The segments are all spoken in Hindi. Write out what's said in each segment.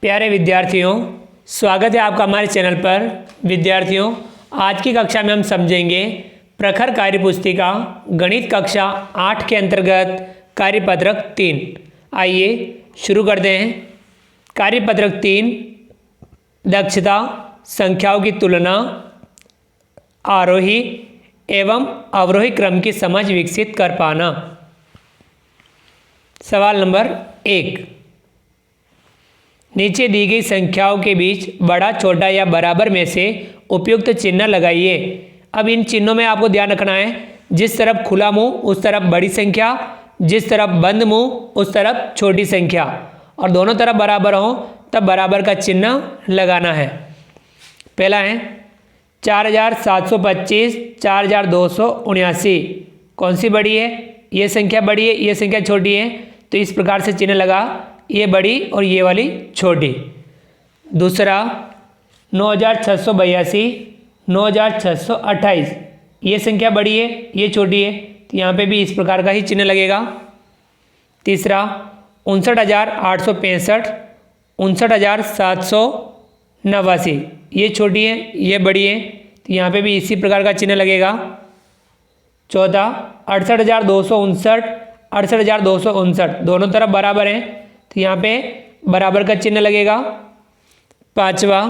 प्यारे विद्यार्थियों, स्वागत है आपका हमारे चैनल पर। विद्यार्थियों, आज की कक्षा में हम समझेंगे प्रखर कार्यपुस्तिका गणित कक्षा 8 के अंतर्गत कार्यपत्रक 3। आइए शुरू करते हैं। कार्यपत्रक 3, दक्षता, संख्याओं की तुलना, आरोही एवं अवरोही क्रम की समझ विकसित कर पाना। सवाल नंबर 1, नीचे दी गई संख्याओं के बीच बड़ा, छोटा या बराबर में से उपयुक्त चिन्ह लगाइए। अब इन चिन्हों में आपको ध्यान रखना है, जिस तरफ खुला मुंह उस तरफ बड़ी संख्या, जिस तरफ बंद मुंह उस तरफ छोटी संख्या, और दोनों तरफ बराबर हो तब बराबर का चिन्ह लगाना है। पहला है 4725, 4279। कौन सी बड़ी है? ये संख्या बड़ी है, ये संख्या छोटी है, तो इस प्रकार से चिन्ह लगा, ये बड़ी और ये वाली छोटी। दूसरा 9682, 9628। ये संख्या बड़ी है, ये छोटी है, तो यहाँ पे भी इस प्रकार का ही चिन्ह लगेगा। तीसरा 59865, 59789। ये छोटी है, ये बड़ी है, तो यहाँ पे भी इसी प्रकार का चिन्ह लगेगा। चौथा 68259, 68259। दोनों तरफ बराबर हैं, तो यहाँ पे बराबर का चिन्ह लगेगा। पांचवा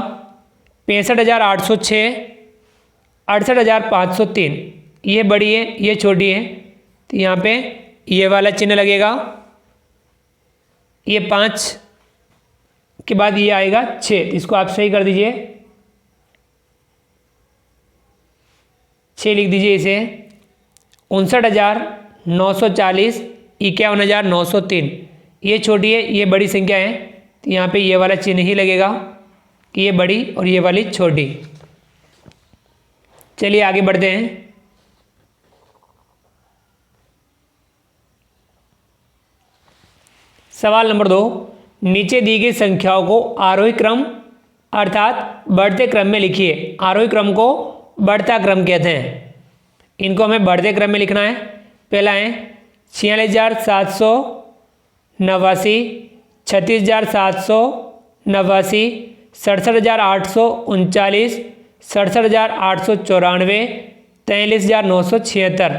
65806, 68503। ये बड़ी है, ये छोटी है, तो यहाँ पे ये वाला चिन्ह लगेगा। ये 5 के बाद ये आएगा 6, इसको आप सही कर दीजिए, 6 लिख दीजिए इसे। 59940, 51903। ये छोटी है, ये बड़ी संख्या है, तो यहाँ पे ये वाला चिन्ह ही लगेगा कि ये बड़ी और ये वाली छोटी। चलिए आगे बढ़ते हैं। सवाल नंबर 2, नीचे दी गई संख्याओं को आरोही क्रम अर्थात बढ़ते क्रम में लिखिए। आरोही क्रम को बढ़ता क्रम कहते हैं, इनको हमें बढ़ते क्रम में लिखना है। पहला है 46789, 36789, 67839, 67894, 43976।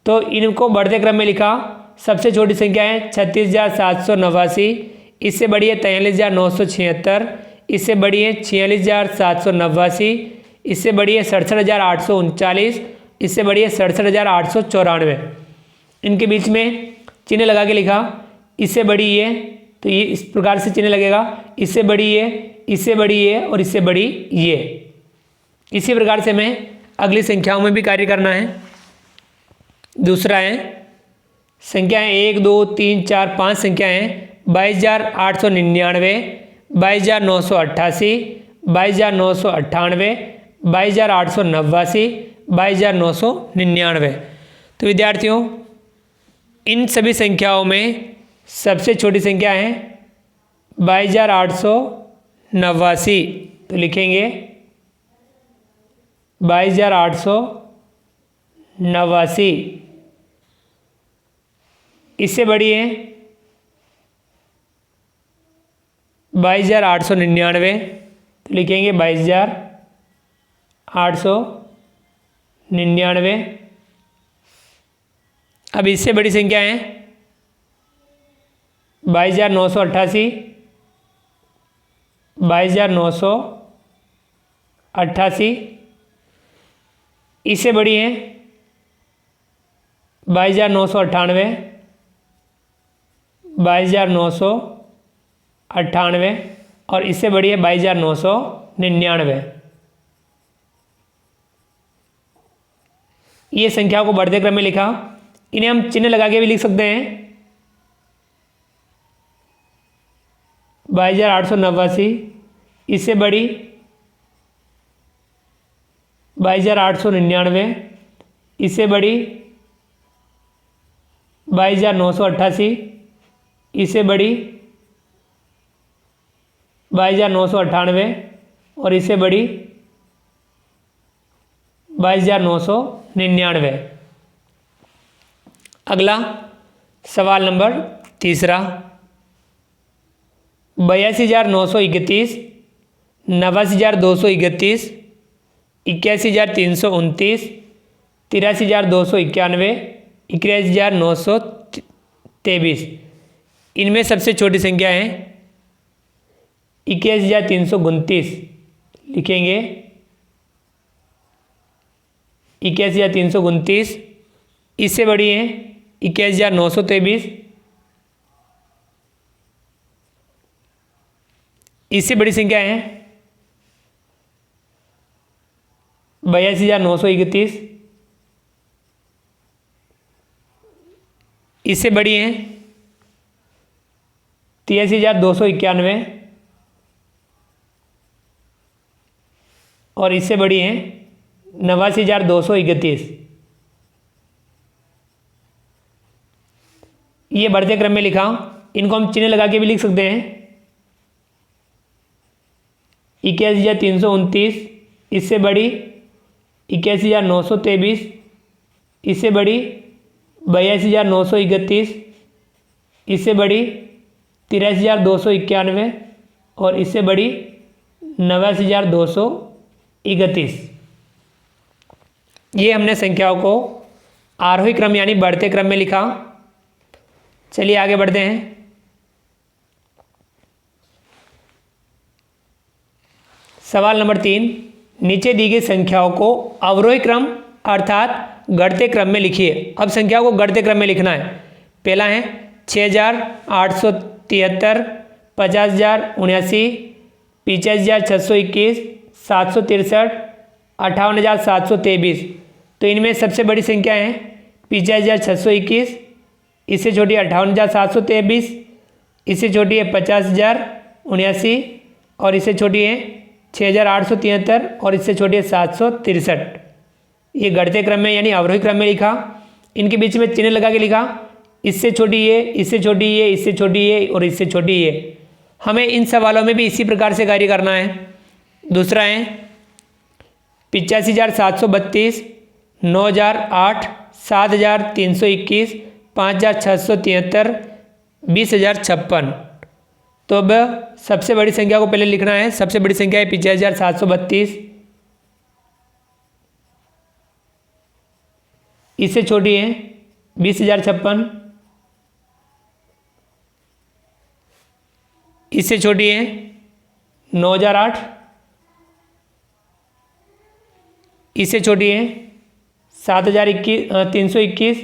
तो इनको बढ़ते क्रम में लिखा। सबसे छोटी संख्या है 36789, इससे बड़ी है 43976, इससे बड़ी है 46789, इससे बड़ी है 67839, इससे बड़ी है 67894। इनके बीच में चिन्ह लगा के लिखा। इससे बड़ी ये, तो ये इस प्रकार से चिन्ह लगेगा। इससे बड़ी ये, इससे बड़ी ये और इससे बड़ी ये। इसी प्रकार से हमें अगली संख्याओं में भी कार्य करना है। दूसरा है संख्याएं 1 2 3 4 5 संख्याएं 22899, 22988, 22998, 22889, 22999। तो विद्यार्थियों, इन सभी संख्याओं में सबसे छोटी संख्या है 22889, तो लिखेंगे 22889। इससे बड़ी है 22899, तो लिखेंगे 22899। अब इससे बड़ी संख्या है 22988, 22988। इससे बड़ी है 22998, 22998 और इससे बड़ी है 22999। ये संख्याओं को बढ़ते क्रम में लिखा। इन्हें हम चिन्ह लगा के भी लिख सकते हैं। 22889, इससे बड़ी 22899, इससे बड़ी 22988, इससे बड़ी 22998 और इससे बड़ी 22999। अगला सवाल नंबर 3, 82,931, 89,231, 81,329, 83,291, 81,923। इनमें सबसे छोटी संख्या है 81,329, लिखेंगे 81,329। इससे बड़ी है 81,923, इससे बड़ी संख्या है 82,931, इससे बड़ी है 83,291 और इससे बड़ी है 89,231। ये बढ़ते क्रम में लिखा, इनको हम चिन्ह लगा के भी लिख सकते हैं। 81,329, इससे बड़ी 81,923, इससे बड़ी 82,931, इससे बड़ी 83,291 और इससे बड़ी 89,231। ये हमने संख्याओं को आरोही क्रम यानी बढ़ते क्रम में लिखा। चलिए आगे बढ़ते हैं। सवाल नंबर 3, नीचे दी गई संख्याओं को अवरोही क्रम अर्थात घटते क्रम में लिखिए। अब संख्याओं को घटते क्रम में लिखना है। पहला है 6,873, 50,079, 85,621, 763, 58,723। तो इनमें सबसे बड़ी संख्या है 85,621, इससे छोटी 58,723, इससे छोटी है 50,079 और इससे छोटी है 6,873 और इससे छोटी है 763। ये घटते क्रम में यानी अवरोही क्रम में लिखा। इनके बीच में चिन्ह लगा के लिखा, इससे छोटी ये, इससे छोटी ये, इससे छोटी ये और इससे छोटी ये। हमें इन सवालों में भी इसी प्रकार से कार्य करना है। दूसरा है 85,732, 9,008, 7,321, 5,673, 20,056। तो अब सबसे बड़ी संख्या को पहले लिखना है। सबसे बड़ी संख्या है 85,732, इससे छोटी है 20,056, इससे छोटी है 9,008, इससे छोटी है 7,321,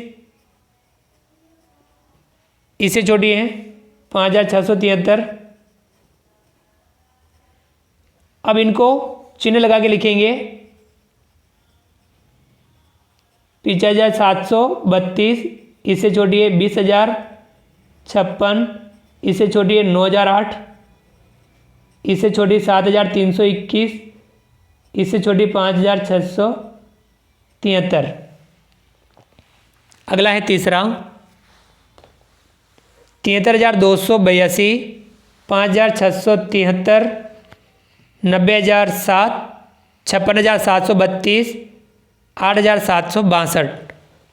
इससे छोटी है 5,673। अब इनको चिन्ह लगा के लिखेंगे। 85,732, इससे छोटी है 20,056, इससे छोटी है 9,008, इससे छोटी 7,321, इससे छोटी 5,673। अगला है तीसरा 73,282, 5,673, 90,007, 56,732, 8,762।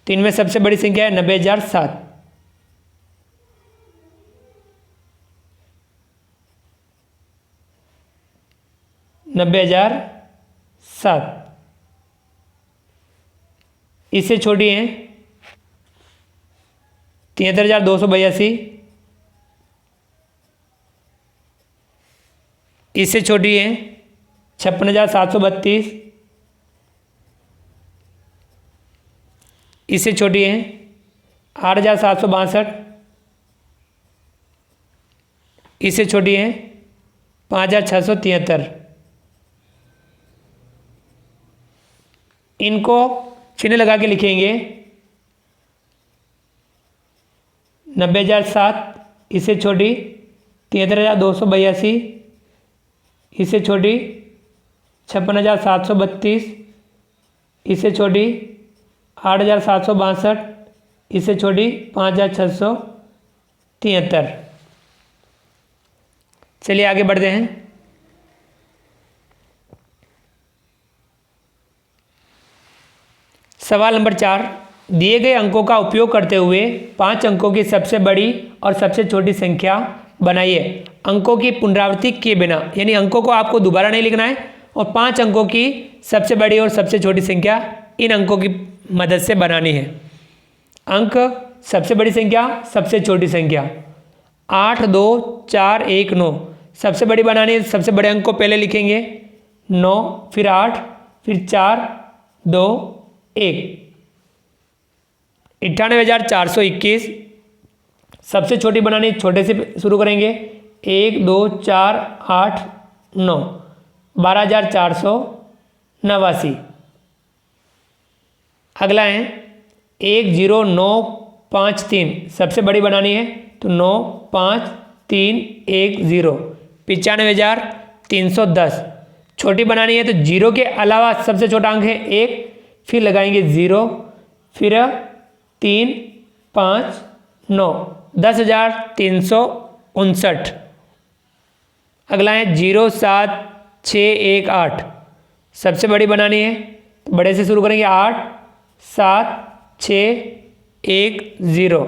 तो इनमें सबसे बड़ी संख्या है 90,007। इससे छोटी है 73,282, इससे छोटी है 56,732, इससे छोटी है 8,762, इससे छोटी है 5,673। इनको चिन्ह लगा के लिखेंगे। 90,007, इससे छोटी 73,282, इससे छोटी 56,732, इससे छोटी 8,762, इससे छोटी 5,673। चलिए आगे बढ़ते हैं। सवाल नंबर 4, दिए गए अंकों का उपयोग करते हुए 5 अंकों की सबसे बड़ी और सबसे छोटी संख्या बनाइए। अंकों की पुनरावृत्ति किए बिना, यानी अंकों को आपको दोबारा नहीं लिखना है और 5 अंकों की सबसे बड़ी और सबसे छोटी संख्या इन अंकों की मदद से बनानी है। अंक, सबसे बड़ी संख्या, सबसे छोटी संख्या। 8 2 4 1 9, सबसे बड़ी बनानी है, सबसे बड़े अंक को पहले लिखेंगे 9, फिर 8, फिर 4 2 1। 98,421, सबसे छोटी बनानी, छोटे से शुरू करेंगे 1 2 4 8 9, 12,489। अगला है 10953, सबसे बड़ी बनानी है तो 9 5 3 1 0, 95,310। छोटी बनानी है तो 0 के अलावा सबसे छोटा अंक है 1, फिर लगाएंगे 0, फिर 3 5 9, 10,359। अगला है 07618, सबसे बड़ी बनानी है तो बड़े से शुरू करेंगे 8 7 6 1 0,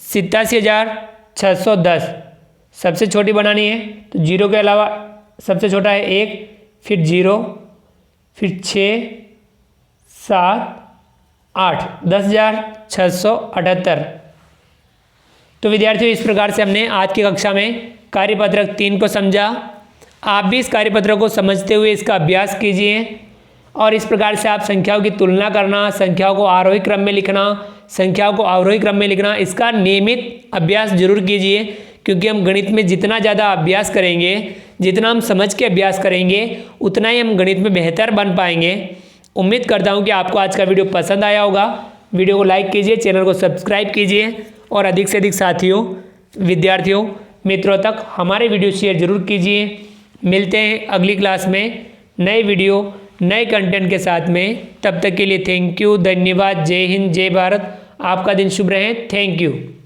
87,610। सबसे छोटी बनानी है तो 0 के अलावा सबसे छोटा है 1, फिर 0, फिर 6 7 8, 10,678। तो विद्यार्थियों, इस प्रकार से हमने आज की कक्षा में कार्यपत्रक 3 को समझा। आप भी इस कार्यपत्रक को समझते हुए इसका अभ्यास कीजिए और इस प्रकार से आप संख्याओं की तुलना करना, संख्याओं को आरोही क्रम में लिखना, संख्याओं को अवरोही क्रम में लिखना, इसका नियमित अभ्यास जरूर कीजिए, क्योंकि हम गणित में जितना ज़्यादा अभ्यास करेंगे, जितना हम समझ के अभ्यास करेंगे, उतना ही हम गणित में बेहतर बन पाएंगे। उम्मीद करता हूँ कि आपको आज का वीडियो पसंद आया होगा। वीडियो को लाइक कीजिए, चैनल को सब्सक्राइब कीजिए और अधिक से अधिक साथियों, विद्यार्थियों, मित्रों तक हमारे वीडियो शेयर जरूर कीजिए। मिलते हैं अगली क्लास में नए वीडियो, नए कंटेंट के साथ में। तब तक के लिए थैंक यू, धन्यवाद, जय हिंद, जय भारत। आपका दिन शुभ रहे। Thank you.